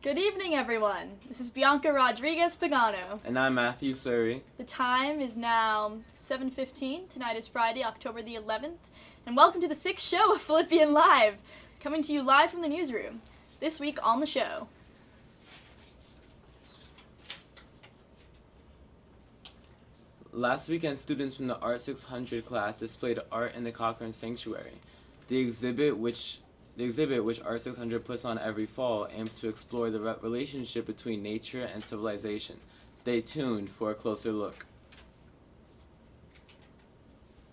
Good evening, everyone. This is Bianca Rodriguez Pagano. And I'm Matthew Surrey. The time is now 7:15. Tonight is Friday, October the 11th. And welcome to the 6th show of Phillipian Live, coming to you live from the newsroom. This week on the show. Last weekend, students from the Art 600 class displayed art in the Cochrane Sanctuary. The exhibit, which Art 600 puts on every fall, aims to explore the relationship between nature and civilization. Stay tuned for a closer look.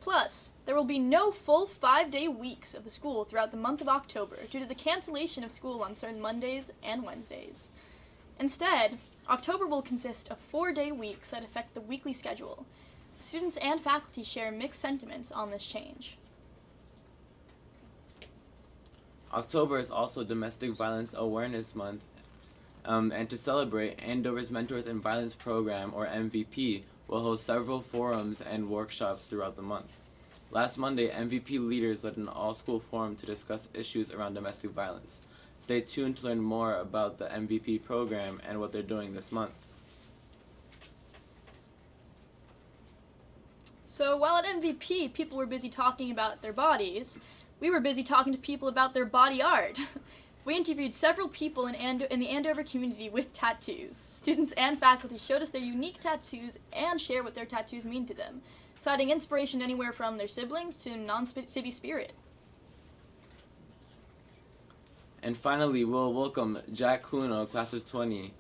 Plus, there will be no full 5-day weeks of the school throughout the month of October due to the cancellation of school on certain Mondays and Wednesdays. Instead, October will consist of 4-day weeks that affect the weekly schedule. Students and faculty share mixed sentiments on this change. October is also Domestic Violence Awareness Month, and to celebrate, Andover's Mentors in Violence program, or MVP, will host several forums and workshops throughout the month. Last Monday, MVP leaders led an all-school forum to discuss issues around domestic violence. Stay tuned to learn more about the MVP program and what they're doing this month. So while at MVP, people were busy talking about their bodies, we were busy talking to people about their body art. We interviewed several people in the Andover community with tattoos. Students and faculty showed us their unique tattoos and shared what their tattoos mean to them, citing inspiration anywhere from their siblings to non-city spirit. And finally, we'll welcome Jack Kuno, class of 20,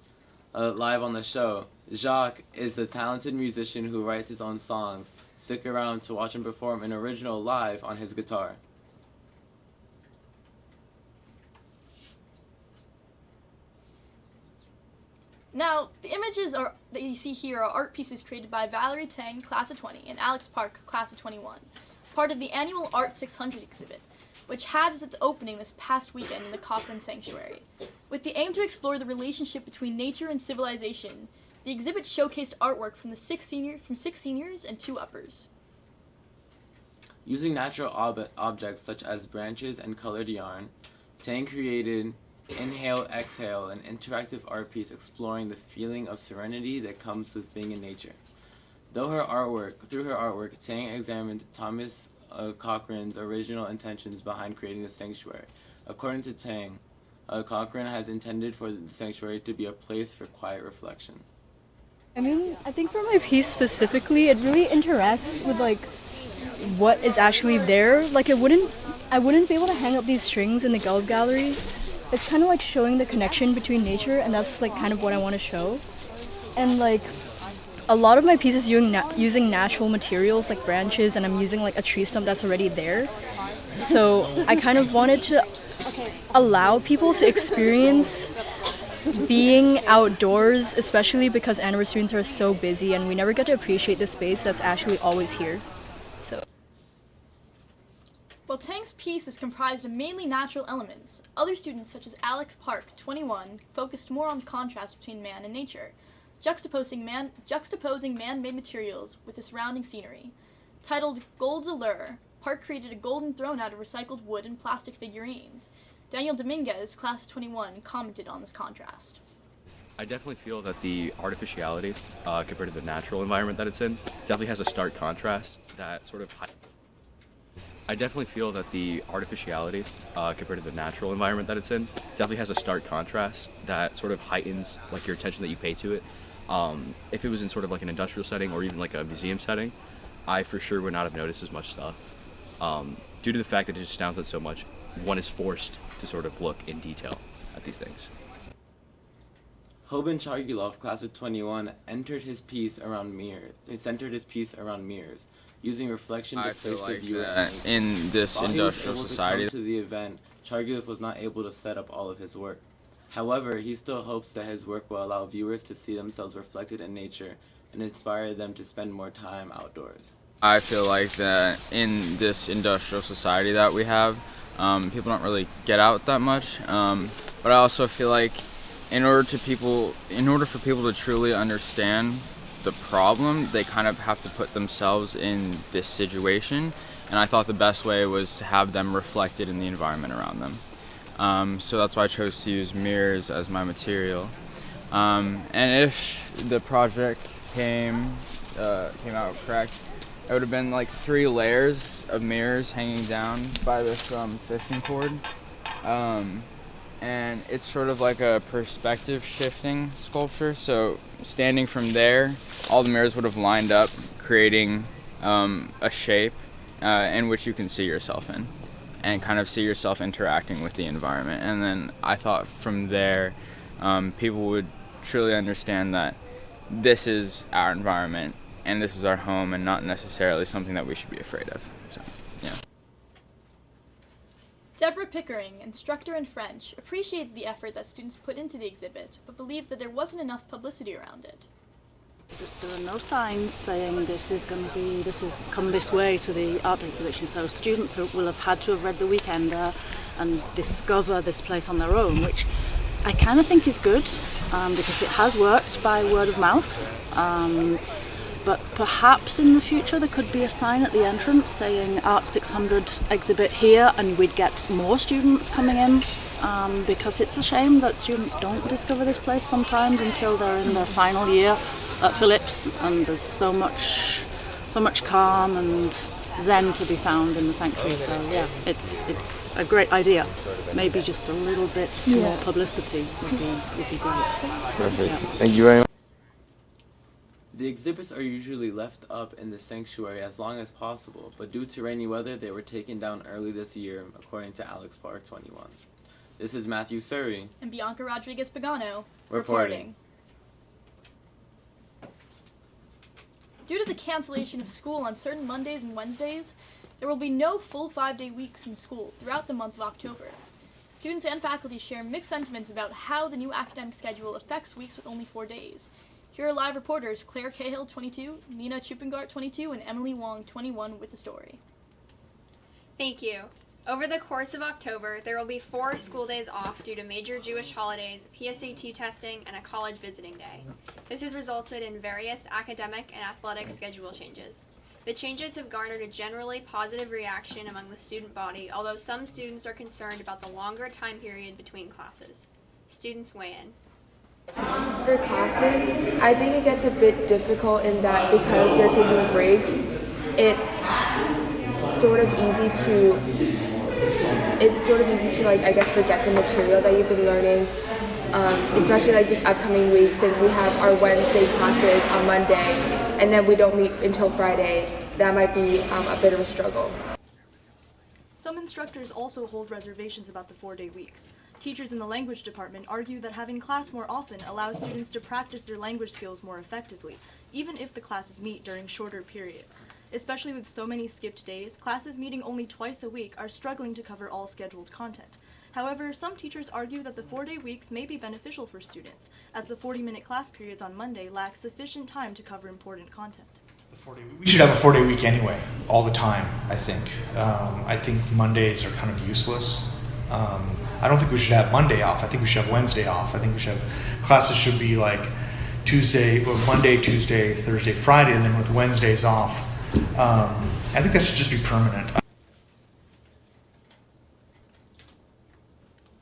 live on the show. Jacques is a talented musician who writes his own songs. Stick around to watch him perform an original live on his guitar. Now, the images that you see here are art pieces created by Valerie Tang, class of 20, and Alex Park, class of 21, part of the annual Art 600 exhibit, which had its opening this past weekend in the Cochrane Sanctuary. With the aim to explore the relationship between nature and civilization, the exhibit showcased artwork from six seniors and 2 uppers. Using natural objects such as branches and colored yarn, Tang created Inhale, Exhale, an interactive art piece exploring the feeling of serenity that comes with being in nature. Through her artwork, Tang examined Thomas Cochrane's original intentions behind creating the sanctuary. According to Tang, Cochrane has intended for the sanctuary to be a place for quiet reflection. I think for my piece specifically, it really interacts with what is actually there. I wouldn't be able to hang up these strings in the Gulf Gallery. It's kind of like showing the connection between nature, and that's kind of what I want to show. And a lot of my pieces using natural materials like branches, and I'm using a tree stump that's already there. So I kind of wanted to allow people to experience being outdoors, especially because Andover students are so busy and we never get to appreciate the space that's actually always here. While Tang's piece is comprised of mainly natural elements, other students such as Alex Park, 21, focused more on the contrast between man and nature, juxtaposing man-made materials with the surrounding scenery. Titled Gold's Allure, Park created a golden throne out of recycled wood and plastic figurines. Daniel Dominguez, class 21, commented on this contrast. I definitely feel that the artificiality compared to the natural environment that it's in definitely has a stark contrast that sort of I definitely feel that the artificiality compared to the natural environment that it's in definitely has a stark contrast that sort of heightens your attention that you pay to it. If it was in sort of an industrial setting or even a museum setting, I for sure would not have noticed as much stuff. Due to the fact that it just stands out so much, one is forced to sort of look in detail at these things. Hoban Chargilov, class of 21, centered his piece around mirrors, using reflection to place the viewer in this industrial society. To the event, Chargilov was not able to set up all of his work. However, he still hopes that his work will allow viewers to see themselves reflected in nature and inspire them to spend more time outdoors. I feel like that in this industrial society that we have, people don't really get out that much. But I also feel like in order for people to truly understand the problem, they kind of have to put themselves in this situation, and I thought the best way was to have them reflected in the environment around them. So that's why I chose to use mirrors as my material. And if the project came out correct, it would have been like 3 layers of mirrors hanging down by this fishing cord. And it's sort of like a perspective shifting sculpture. So standing from there, all the mirrors would have lined up, creating a shape in which you can see yourself in, and kind of see yourself interacting with the environment. And then I thought from there, people would truly understand that this is our environment and this is our home, and not necessarily something that we should be afraid of. So, yeah. Deborah Pickering, instructor in French, appreciated the effort that students put into the exhibit, but believed that there wasn't enough publicity around it. There are no signs saying this is come this way to the art exhibition, so students will have had to have read The Weekender and discover this place on their own, which I kind of think is good, because it has worked by word of mouth. But perhaps in the future there could be a sign at the entrance saying Art 600 exhibit here, and we'd get more students coming in, because it's a shame that students don't discover this place sometimes until they're in their final year at Phillips, and there's so much calm and zen to be found in the sanctuary. So yeah, it's a great idea. Maybe just a little bit more publicity would be great. Perfect. Yeah. Thank you very much. The exhibits are usually left up in the sanctuary as long as possible, but due to rainy weather, they were taken down early this year, according to Alex Park 21. This is Matthew Surrey And Bianca Rodriguez Pagano reporting. Due to the cancellation of school on certain Mondays and Wednesdays, there will be no full 5-day weeks in school throughout the month of October. Students and faculty share mixed sentiments about how the new academic schedule affects weeks with only 4 days. Here are live reporters Claire Cahill, 22, Nina Chupengart, 22, and Emily Wong, 21, with the story. Thank you. Over the course of October, there will be 4 school days off due to major Jewish holidays, PSAT testing, and a college visiting day. This has resulted in various academic and athletic schedule changes. The changes have garnered a generally positive reaction among the student body, although some students are concerned about the longer time period between classes. Students weigh in. For classes, I think it gets a bit difficult in that because you're taking breaks, it's sort of easy to like, I guess, forget the material that you've been learning, especially like this upcoming week, since we have our Wednesday classes on Monday and then we don't meet until Friday. That might be a bit of a struggle. Some instructors also hold reservations about the 4-day weeks. Teachers in the language department argue that having class more often allows students to practice their language skills more effectively, even if the classes meet during shorter periods. Especially with so many skipped days, classes meeting only twice a week are struggling to cover all scheduled content. However, some teachers argue that the 4-day weeks may be beneficial for students, as the 40-minute class periods on Monday lack sufficient time to cover important content. We should have a 4-day week anyway, all the time, I think. I think Mondays are kind of useless. I don't think we should have Monday off. I think we should have Wednesday off. I think we should have, classes should be like Monday, Tuesday, Thursday, Friday, and then with Wednesdays off. I think that should just be permanent.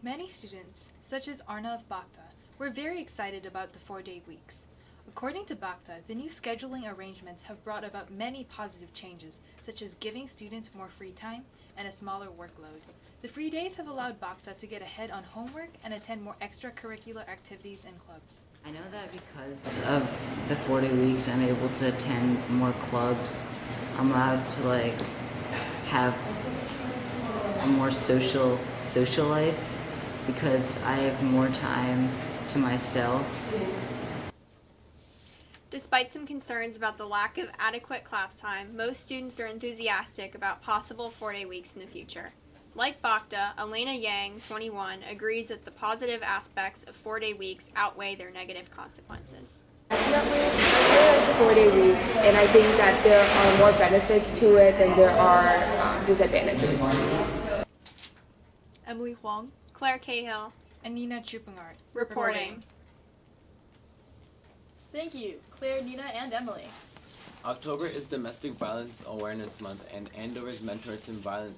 Many students, such as Arnav Bhakta, were very excited about the 4-day weeks. According to Bhakta, the new scheduling arrangements have brought about many positive changes, such as giving students more free time and a smaller workload. The free days have allowed Bhakta to get ahead on homework and attend more extracurricular activities and clubs. I know that because of the 4-day weeks, I'm able to attend more clubs. I'm allowed to have a more social life because I have more time to myself. Despite some concerns about the lack of adequate class time, most students are enthusiastic about possible 4-day weeks in the future. Like Bhakta, Elena Yang, 21, agrees that the positive aspects of 4-day weeks outweigh their negative consequences. Definitely, I really like the 4-day weeks, and I think that there are more benefits to it than there are disadvantages. Emily Huang, Claire Cahill, and Nina Chupengart reporting. Thank you, Claire, Nina, and Emily. October is Domestic Violence Awareness Month, and Andover's Mentors in Violence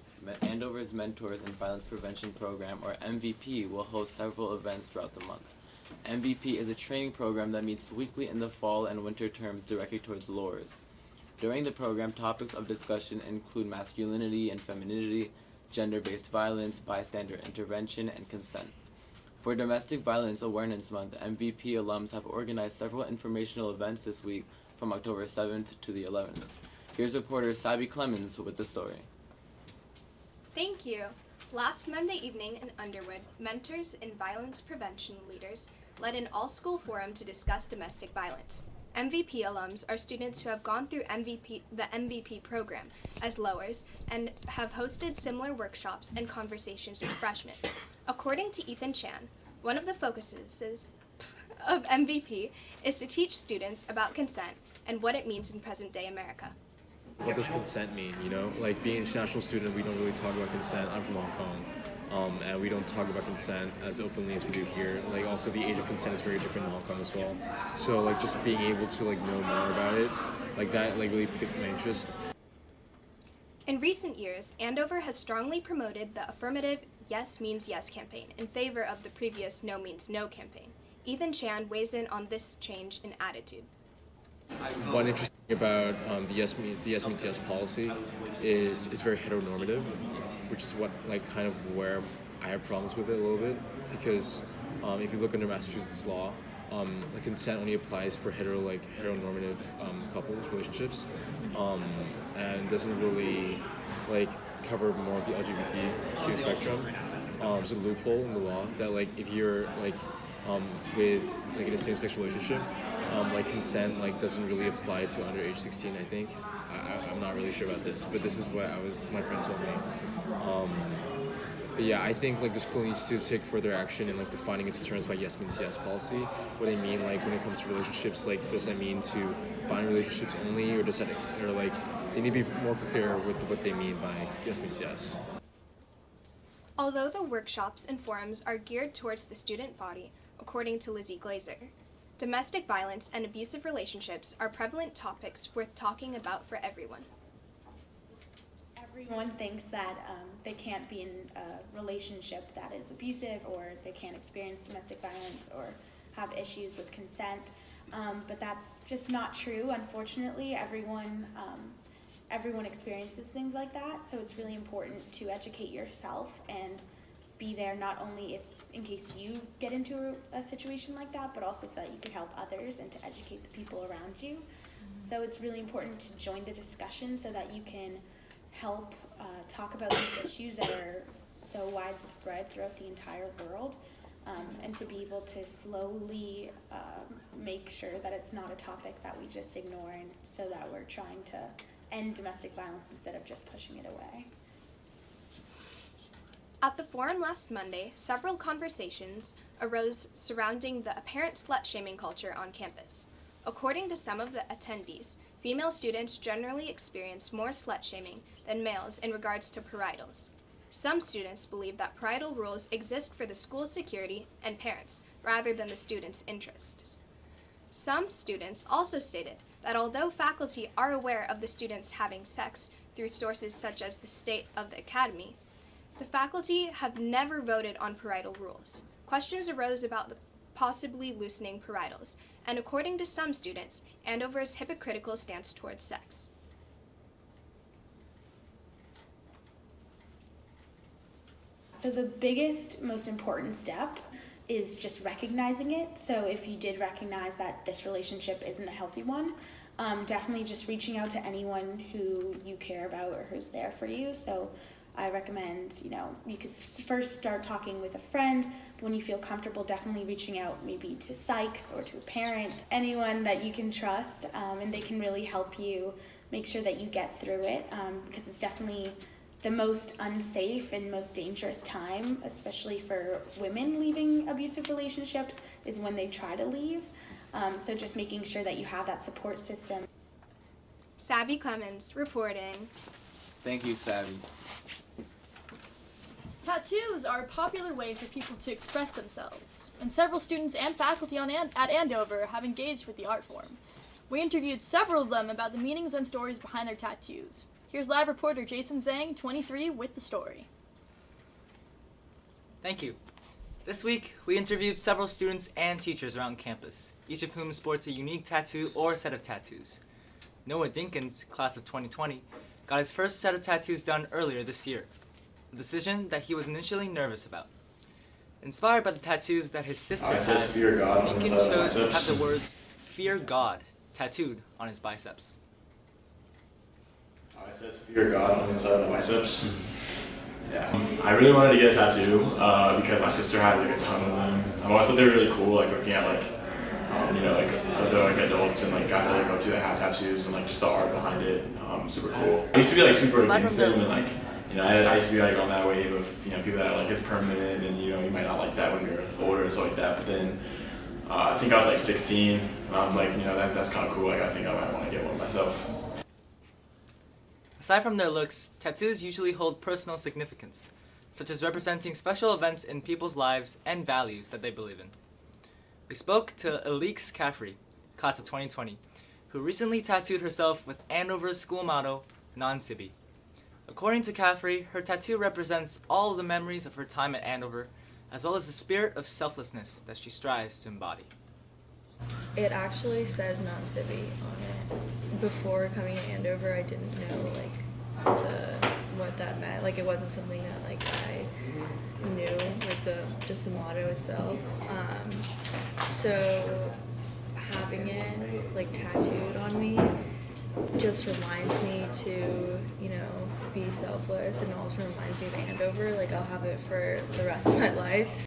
Prevention Program, or MVP, will host several events throughout the month. MVP is a training program that meets weekly in the fall and winter terms directed towards LORs. During the program, topics of discussion include masculinity and femininity, gender-based violence, bystander intervention, and consent. For Domestic Violence Awareness Month, MVP alums have organized several informational events this week from October 7th to the 11th. Here's reporter Sabby Clemens with the story. Thank you. Last Monday evening in Underwood, mentors in violence prevention leaders led an all-school forum to discuss domestic violence. MVP alums are students who have gone through the MVP program as lowers and have hosted similar workshops and conversations with freshmen. According to Ethan Chan, one of the focuses of MVP is to teach students about consent and what it means in present-day America. What does consent mean, you know? Like, being an international student, we don't really talk about consent. I'm from Hong Kong, and we don't talk about consent as openly as we do here. Like, also the age of consent is very different in Hong Kong as well. So, like, just being able to, like, know more about it, like, that, like, really piqued my interest. In recent years, Andover has strongly promoted the affirmative Yes Means Yes campaign in favor of the previous No Means No campaign. Ethan Chan weighs in on this change in attitude. One interesting thing about the Yes Means Yes policy is it's very heteronormative, which is what, like, kind of where I have problems with it a little bit, because if you look under Massachusetts law, the consent only applies for heteronormative couples, relationships, and doesn't really, like, cover more of the LGBTQ spectrum. There's a loophole in the law that, like, if you're, like, with, like, in a same-sex relationship, like, consent, like, doesn't really apply to under age 16, I think. I'm not really sure about this, but this is what my friend told me. But yeah, I think, like, the school needs to take further action in, like, defining its terms by Yes Means Yes policy. What they mean, like, when it comes to relationships, like, does that mean to binary relationships only, or does that, or, like, they need to be more clear with what they mean by Yes Means Yes. Although the workshops and forums are geared towards the student body, according to Lizzie Glazer, domestic violence and abusive relationships are prevalent topics worth talking about for everyone. Everyone thinks that they can't be in a relationship that is abusive, or they can't experience domestic violence or have issues with consent, but that's just not true. Unfortunately, everyone experiences things like that, so it's really important to educate yourself and be there not only in case you get into a situation like that, but also so that you can help others and to educate the people around you. So it's really important to join the discussion so that you can help talk about these issues that are so widespread throughout the entire world, and to be able to slowly make sure that it's not a topic that we just ignore, and so that we're trying to end domestic violence instead of just pushing it away. At the forum last Monday, several conversations arose surrounding the apparent slut-shaming culture on campus. According to some of the attendees, female students generally experience more slut-shaming than males in regards to parietals. Some students believe that parietal rules exist for the school's security and parents, rather than the students' interests. Some students also stated that although faculty are aware of the students having sex through sources such as the state of the academy, the faculty have never voted on parietal rules. Questions arose about the possibly loosening parietals, and according to some students, Andover's hypocritical stance towards sex. So the biggest, most important step is just recognizing it. So if you did recognize that this relationship isn't a healthy one, definitely just reaching out to anyone who you care about or who's there for you. So I recommend, you could first start talking with a friend, but when you feel comfortable, definitely reaching out maybe to psychs or to a parent, anyone that you can trust, and they can really help you make sure that you get through it, because it's definitely the most unsafe and most dangerous time, especially for women leaving abusive relationships, is when they try to leave. So just making sure that you have that support system. Sabby Clemens reporting. Thank you, Savvy. Tattoos are a popular way for people to express themselves, and several students and faculty at Andover have engaged with the art form. We interviewed several of them about the meanings and stories behind their tattoos. Here's live reporter Jason Zhang, 23, with the story. Thank you. This week, we interviewed several students and teachers around campus, each of whom sports a unique tattoo or set of tattoos. Noah Dinkins, class of 2020, got his first set of tattoos done earlier this year, a decision that he was initially nervous about. Inspired by the tattoos that his sister has, Dinkins chose to have the words "Fear God" tattooed on his biceps. It says "Fear God" on the inside of the biceps. Yeah, I really wanted to get a tattoo because my sister had like a ton of them. I always thought they were really cool, like looking at like other like adults and like guys that go to that have tattoos and like just the art behind it. Super cool. I used to be like super against them and like I used to be like on that wave of people that like it's permanent and you might not like that when you're older and stuff like that. But then I think I was like 16 and I was like that's kind of cool. Like I think I might want to get one myself. Aside from their looks, tattoos usually hold personal significance, such as representing special events in people's lives and values that they believe in. We spoke to Alix Caffrey, class of 2020, who recently tattooed herself with Andover's school motto, Non Sibi. According to Caffrey, her tattoo represents all of the memories of her time at Andover, as well as the spirit of selflessness that she strives to embody. It actually says Non Sibi on it. Before coming to Andover, I didn't know what that meant. Like it wasn't something that like I knew, like just the motto itself. So having it like tattooed on me just reminds me to be selfless, and also reminds me of Andover. Like I'll have it for the rest of my life.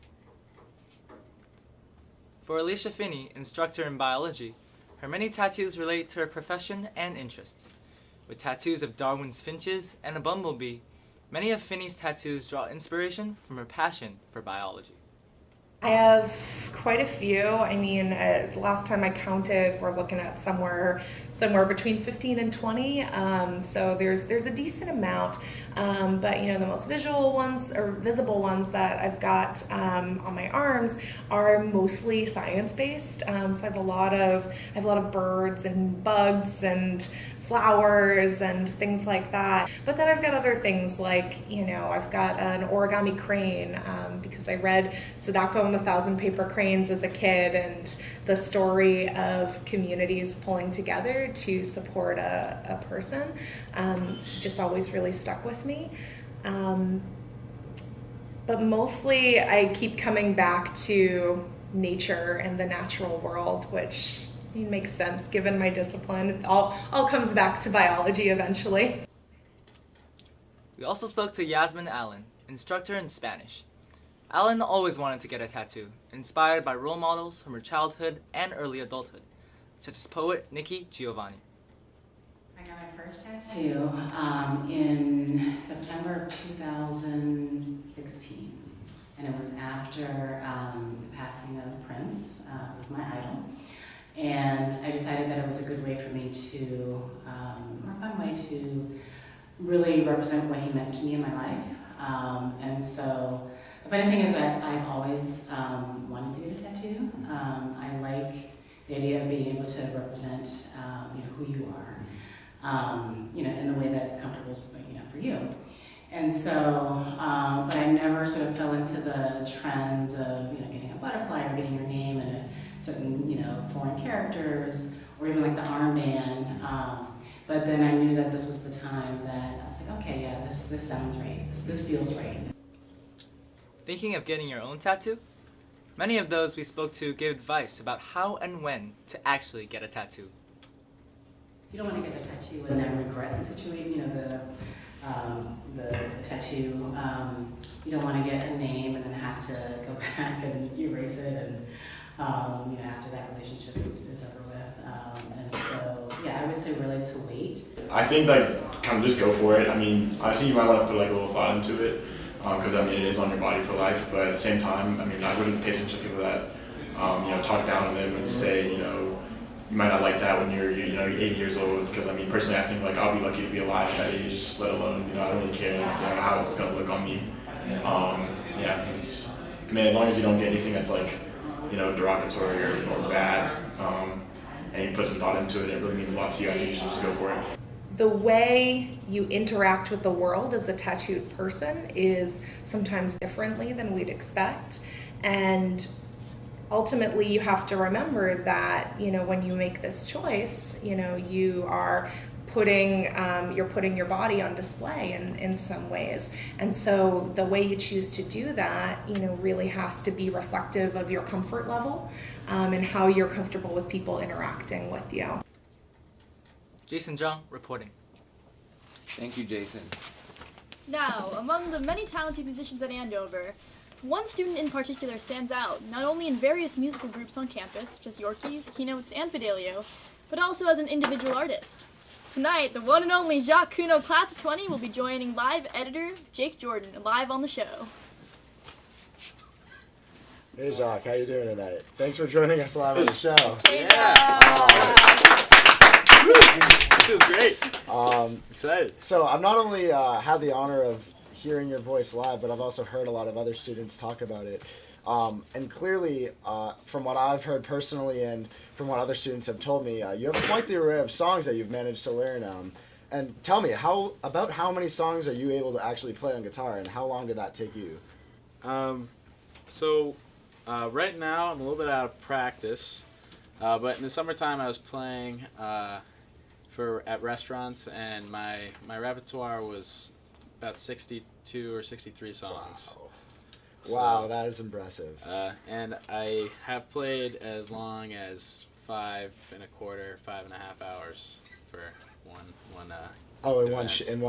For Alicia Finney, instructor in biology, her many tattoos relate to her profession and interests. With tattoos of Darwin's finches and a bumblebee, many of Finney's tattoos draw inspiration from her passion for biology. I have quite a few. I mean, last time I counted, we're looking at somewhere between 15 and 20. So there's a decent amount. But the most visual ones or visible ones that I've got on my arms are mostly science-based. So I have a lot of birds and bugs and flowers and things like that. But then I've got other things like, I've got an origami crane because I read Sadako and the Thousand Paper Cranes as a kid, and the story of communities pulling together to support a person just always really stuck with me. But mostly I keep coming back to nature and the natural world, which it makes sense given my discipline. It all comes back to biology eventually. We also spoke to Yasmin Allen, instructor in Spanish. Allen always wanted to get a tattoo, inspired by role models from her childhood and early adulthood, such as poet Nikki Giovanni. I got my first tattoo in September of 2016, and it was after the passing of Prince, who was my idol. And I decided that it was a good way for me to, or a fun way to really represent what he meant to me in my life. And so the funny thing is that I've always wanted to get a tattoo. I like the idea of being able to represent who you are, in the way that it's comfortable for you. And so, but I never sort of fell into the trends of getting a butterfly or getting your name in a certain foreign characters, or even like the armband. But then I knew that this was the time that I was like, okay, yeah, this sounds right. This feels right. Thinking of getting your own tattoo? Many of those we spoke to gave advice about how and when to actually get a tattoo. You don't want to get a tattoo and then regret the situation, the tattoo. You don't want to get a name and then have to go back and erase it, and after that relationship is over with. And so, yeah, I would say really to wait. I think kind of just go for it. I mean, obviously you might want to put a little thought into it, because it is on your body for life. But at the same time, I wouldn't pay attention to people that talk down on them and say you might not like that when you're 80 years old. Because personally, I think I'll be lucky to be alive at that age, let alone I don't really care how it's gonna look on me. As long as you don't get anything that's derogatory or bad. and you put some thought into it, it really means a lot to you. I think you should just go for it. The way you interact with the world as a tattooed person is sometimes differently than we'd expect. And ultimately you have to remember that, when you make this choice, you are you're putting your body on display in some ways. And so the way you choose to do that, really has to be reflective of your comfort level, and how you're comfortable with people interacting with you. Jason Zhang reporting. Thank you, Jason. Now, among the many talented musicians at Andover, one student in particular stands out, not only in various musical groups on campus, such as Yorkies, Keynotes, and Fidelio, but also as an individual artist. Tonight, the one and only Jacques Cuno Class of 20 will be joining live editor Jake Jordan live on the show. Hey Jacques, how you doing tonight? Thanks for joining us live on the show. Hey, Feels great. Excited. So I've not only had the honor of hearing your voice live, but I've also heard a lot of other students talk about it. And clearly, from what I've heard personally and from what other students have told me, you have quite the array of songs that you've managed to learn. And tell me, how many songs are you able to actually play on guitar, and how long did that take you? Right now I'm a little bit out of practice, but in the summertime I was playing at restaurants, and my repertoire was about 62 or 63 songs. Wow, that is impressive. And I have played as long as 5.25 hours for one. In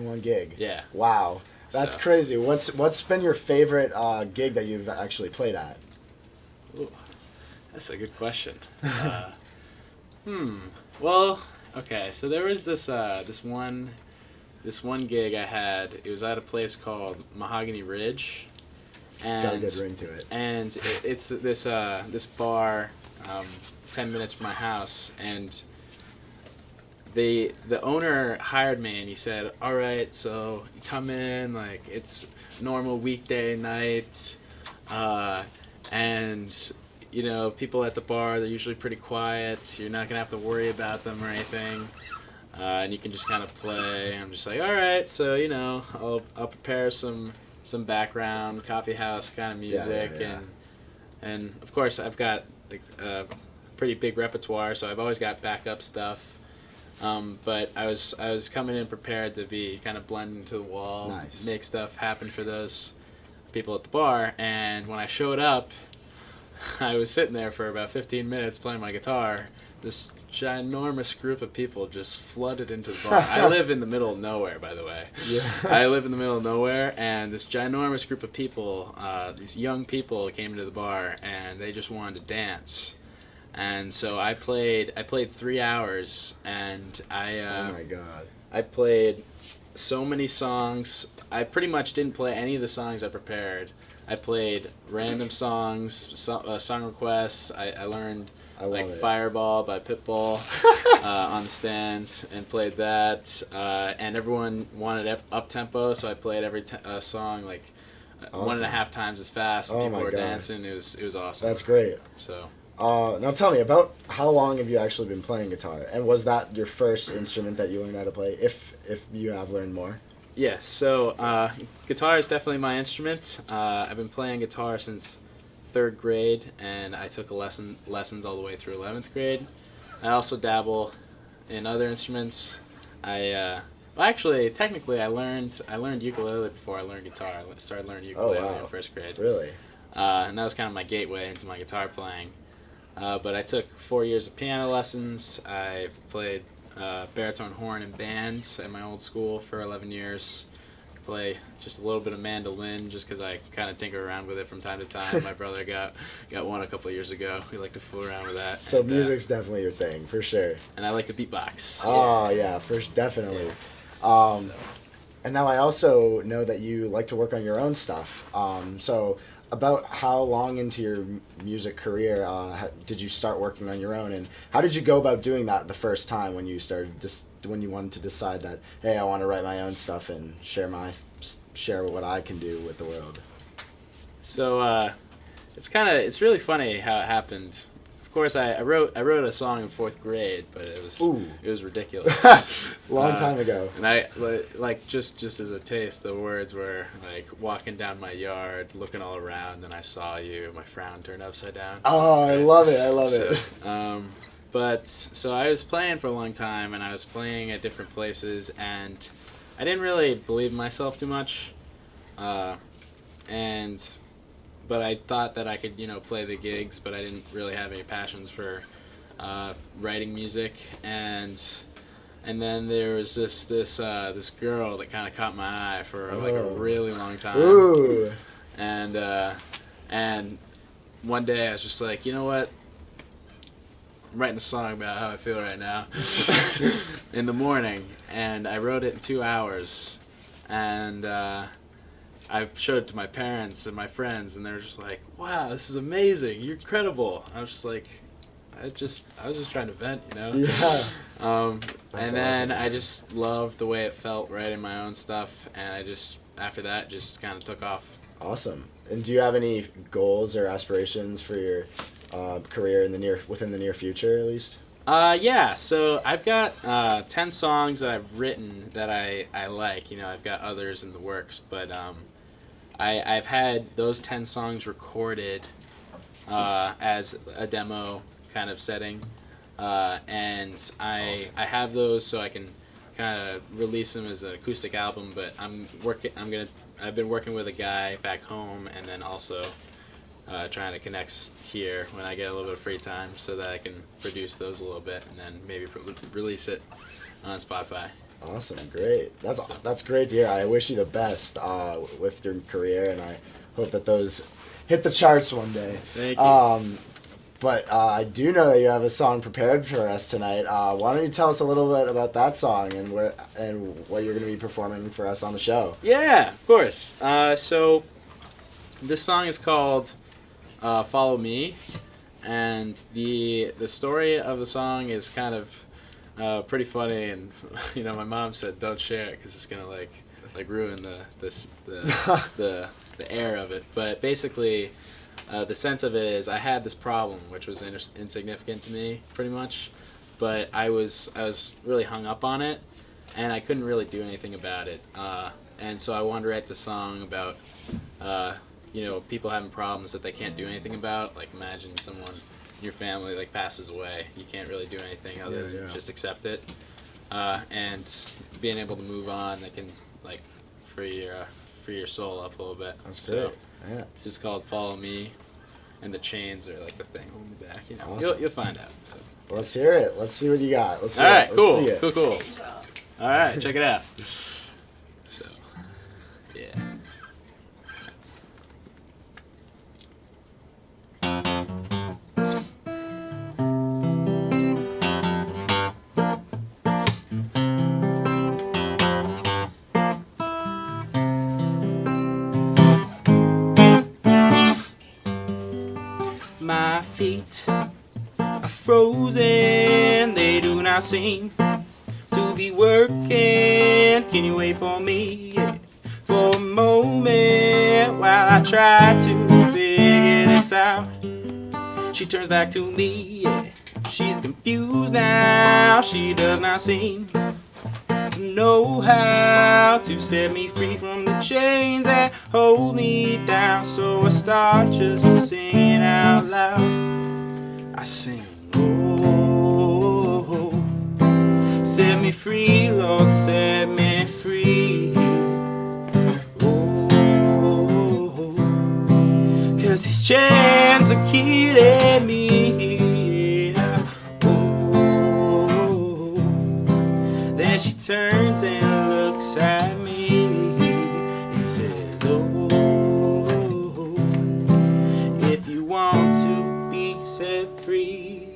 one gig. Yeah. Wow, that's crazy. What's been your favorite gig that you've actually played at? Ooh, that's a good question. Well, okay. So there was this one gig I had. It was at a place called Mahogany Ridge. And, it's got a good ring to it. And it's this bar 10 minutes from my house, and the owner hired me, and he said, all right, so you come in, like, it's normal weekday night, and people at the bar, they're usually pretty quiet, you're not gonna have to worry about them or anything, and you can just kind of play. I'm just like, all right, so I'll prepare some background coffee house kind of music. And of course I've got a pretty big repertoire, so I've always got backup stuff, but I was coming in prepared to be kind of blend into the wall. Nice. Make stuff happen for those people at the bar. And when I showed up, I was sitting there for about 15 minutes playing my guitar. This ginormous group of people just flooded into the bar. I live in the middle of nowhere, by the way. Yeah. I live in the middle of nowhere, and this ginormous group of people, these young people, came into the bar, and they just wanted to dance. And so I played 3 hours, and oh my God. I played so many songs. I pretty much didn't play any of the songs I prepared. I played random songs, song requests. I learned Fireball by Pitbull on the stand and played that. And everyone wanted up-tempo, so I played every song like Awesome. 1.5 times as fast. And Oh people my were God. dancing. It was awesome. That's great. So. Now tell me, about how long have you actually been playing guitar? And was that your first instrument that you learned how to play, if you have learned more? Yes, so guitar is definitely my instrument. I've been playing guitar since 3rd grade, and I took lessons all the way through 11th grade. I also dabble in other instruments. Technically, I learned ukulele before I learned guitar. I started learning ukulele in 1st grade. Really? And that was kind of my gateway into my guitar playing. But I took 4 years of piano lessons. I've played baritone horn in bands at my old school for 11 years. Play just a little bit of mandolin just because I kind of tinker around with it from time to time. My brother got one a couple of years ago. We like to fool around with that. So music's definitely your thing, for sure. And I like to beatbox. Oh, yeah, definitely. And now I also know that you like to work on your own stuff. So about how long into your music career did you start working on your own, and how did you go about doing that the first time when you wanted to decide that, hey, I want to write my own stuff and share what I can do with the world? So it's really funny how it happened. of course, I wrote a song in 4th grade, but it was ridiculous. Long time ago. And I like just as a taste, the words were like walking down my yard, looking all around, and I saw you. My frown turned upside down. Oh, I love it. I love it. But so I was playing for a long time, and I was playing at different places, and I didn't really believe in myself too much. But I thought that I could, play the gigs, but I didn't really have any passions for writing music. And then there was this girl that kind of caught my eye for like a really long time. Ooh. And one day I was just like, you know what? I'm writing a song about how I feel right now in the morning, and I wrote it in 2 hours, and I showed it to my parents and my friends, and they were just like, "Wow, this is amazing! You're incredible!" I was just like, I was just trying to vent, Yeah. And then I just loved the way it felt writing my own stuff, and I just after that just kind of took off. Awesome. And do you have any goals or aspirations for your career within the near future, at least? Yeah, so I've got 10 songs that I've written that I like. I've got others in the works, but I've had those 10 songs recorded as a demo kind of setting, and I have those so I can kind of release them as an acoustic album. But I've been working with a guy back home, and then also trying to connect here when I get a little bit of free time so that I can produce those a little bit and then maybe release it on Spotify. Awesome, great. That's great to hear. I wish you the best with your career, and I hope that those hit the charts one day. Thank you. But I do know that you have a song prepared for us tonight. Why don't you tell us a little bit about that song and what you're going to be performing for us on the show? Yeah, of course. So this song is called Follow Me, and the story of the song is kind of pretty funny, and my mom said don't share it because it's gonna like ruin the air of it. But basically, the sense of it is I had this problem which was insignificant to me pretty much, but I was really hung up on it, and I couldn't really do anything about it. And so I wanted to write the song about people having problems that they can't do anything about. Like, imagine someone in your family passes away. You can't really do anything other than just accept it. And being able to move on, that can free your soul up a little bit. That's great. Yeah. This is called Follow Me, and the chains are the thing holding me back. Awesome. You'll find out. So. Well, let's hear it. Let's see what you got. Let's All right, cool. Let's see it. Cool. All right, check it out. So, yeah. My feet are frozen, they do not seem to be working. Can you wait for me for a moment while I try to figure this out? She turns back to me, she's confused now. She does not seem to know how to set me free from the chains that hold me down. So I start just singing out loud. I sing, oh, set me free, Lord, set me free. Oh, 'cause these chains are killing me. Oh, then she turns and looks at me and says, oh, if you want to be set free,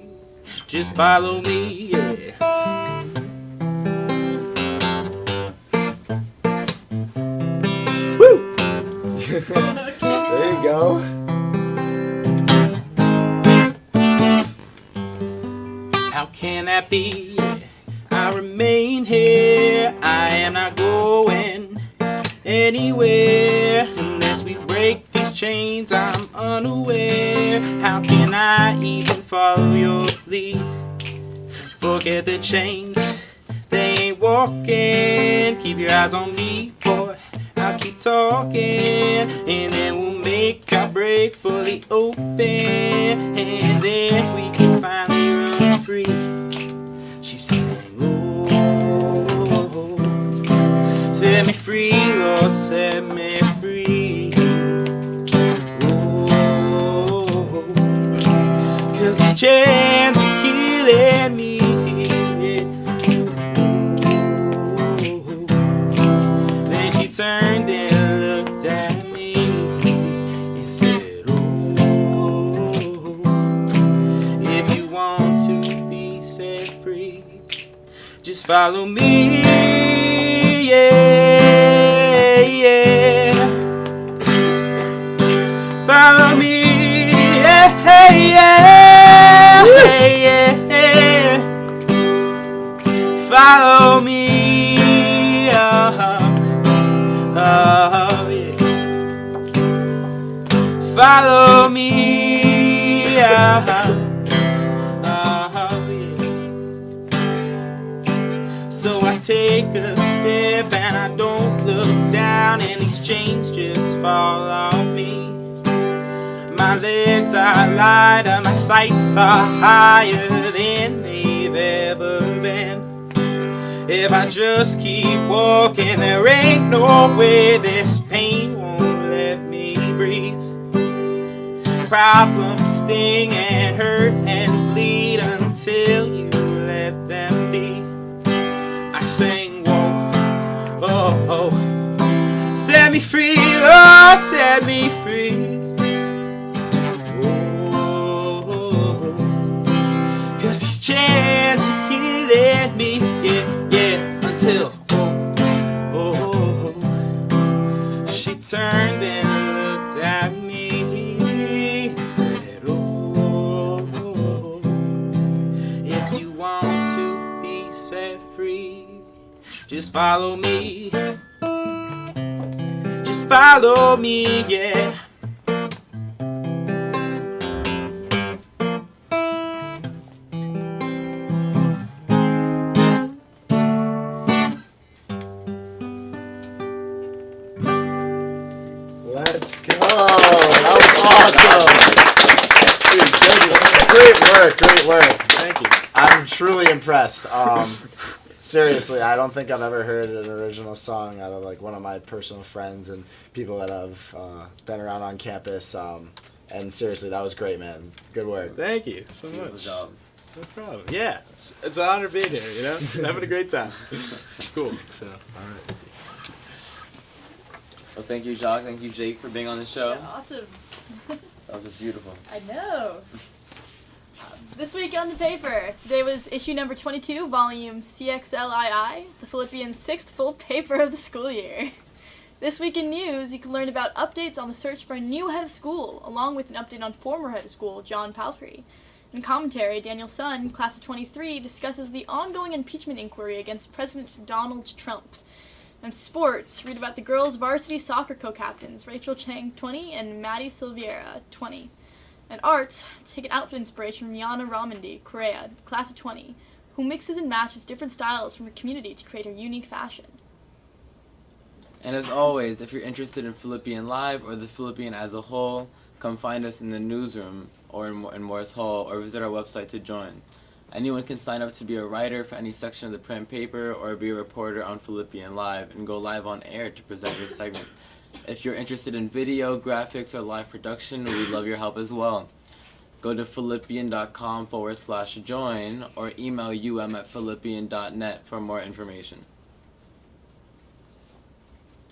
just follow me, yeah. Woo! There you go. How can that be? I remain here. I am not going anywhere unless we break these chains. chains, I'm unaware. How can I even follow your lead? Forget the chains, they ain't walking. Keep your eyes on me, boy, I'll keep talking. And then we'll make our break fully open. And then we can finally run free. She sang, oh, set me free, Lord, set me free. Oh, 'cause these chains are killing me. Then she turned and looked at me and said, oh, if you want to be set free, just follow me, yeah, yeah. Follow me, yeah, yeah, yeah, yeah. Follow me, yeah. Follow me, yeah. So I take a step and I don't look down, and these chains just fall off me. My legs are lighter, my sights are higher than they've ever been. If I just keep walking, there ain't no way this pain won't let me breathe. Problems sting and hurt and bleed until you let them be. I sang, whoa, oh, oh, set me free, Lord, set me free. Oh, 'cause these chains are killing me, yeah, yeah, until, oh, oh, she turned and looked at me and said, oh, if you want to be set free, just follow me. Just follow me, yeah. Let's go. That was awesome. Dude, great work. Thank you. I'm truly impressed. Seriously, I don't think I've ever heard an original song out of like one of my personal friends and people that have been around on campus. And seriously, that was great, man. Good work. Thank you so much. Good job. No problem. Yeah, it's an honor being here, you know? Having a great time. It's cool, so. All right. Well, thank you, Jacques. Thank you, Jake, for being on the show. Yeah, awesome. That was just beautiful. I know. This week on the paper, today was issue number 22, volume CXLII, the Phillipian 6th full paper of the school year. This week in news, you can learn about updates on the search for a new head of school, along with an update on former head of school, John Palfrey. In commentary, Daniel Sun, class of 23, discusses the ongoing impeachment inquiry against President Donald Trump. And sports, read about the girls' varsity soccer co-captains, Rachel Chang, 20, and Maddie Silveira, 20. And arts, take an outfit inspiration from Yana Ramandi, Korea, class of 20, who mixes and matches different styles from her community to create her unique fashion. And as always, if you're interested in Phillipian Live or the Phillipian as a whole, come find us in the newsroom or in Morris Hall, or visit our website to join. Anyone can sign up to be a writer for any section of the print paper or be a reporter on Phillipian Live and go live on air to present your segment. If you're interested in video, graphics, or live production, we'd love your help as well. Go to phillipian.com/join or email at for more information.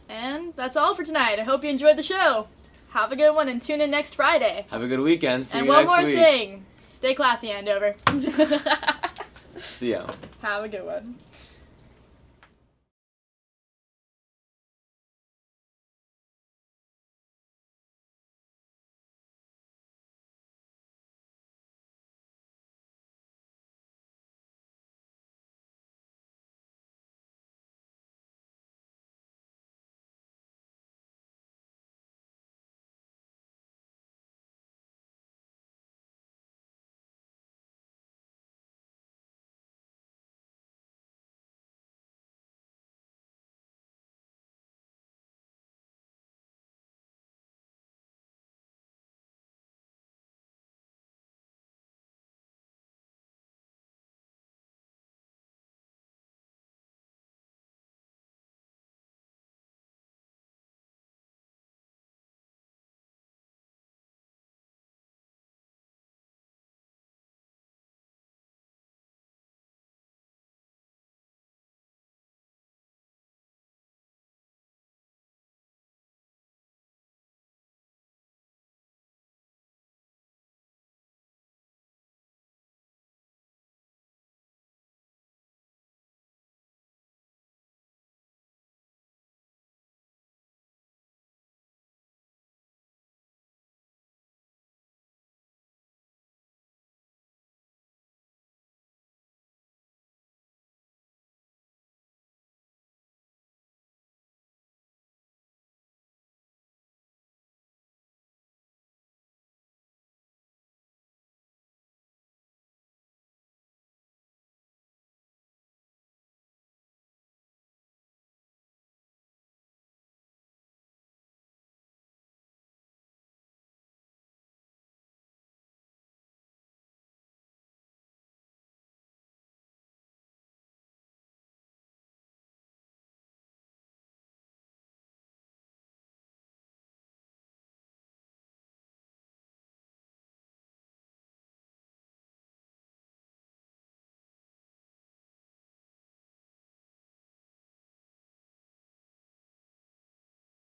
And that's all for tonight. I hope you enjoyed the show. Have a good one and tune in next Friday. Have a good weekend. See and you one next more week. thing. Stay classy, Andover. See ya. Have a good one.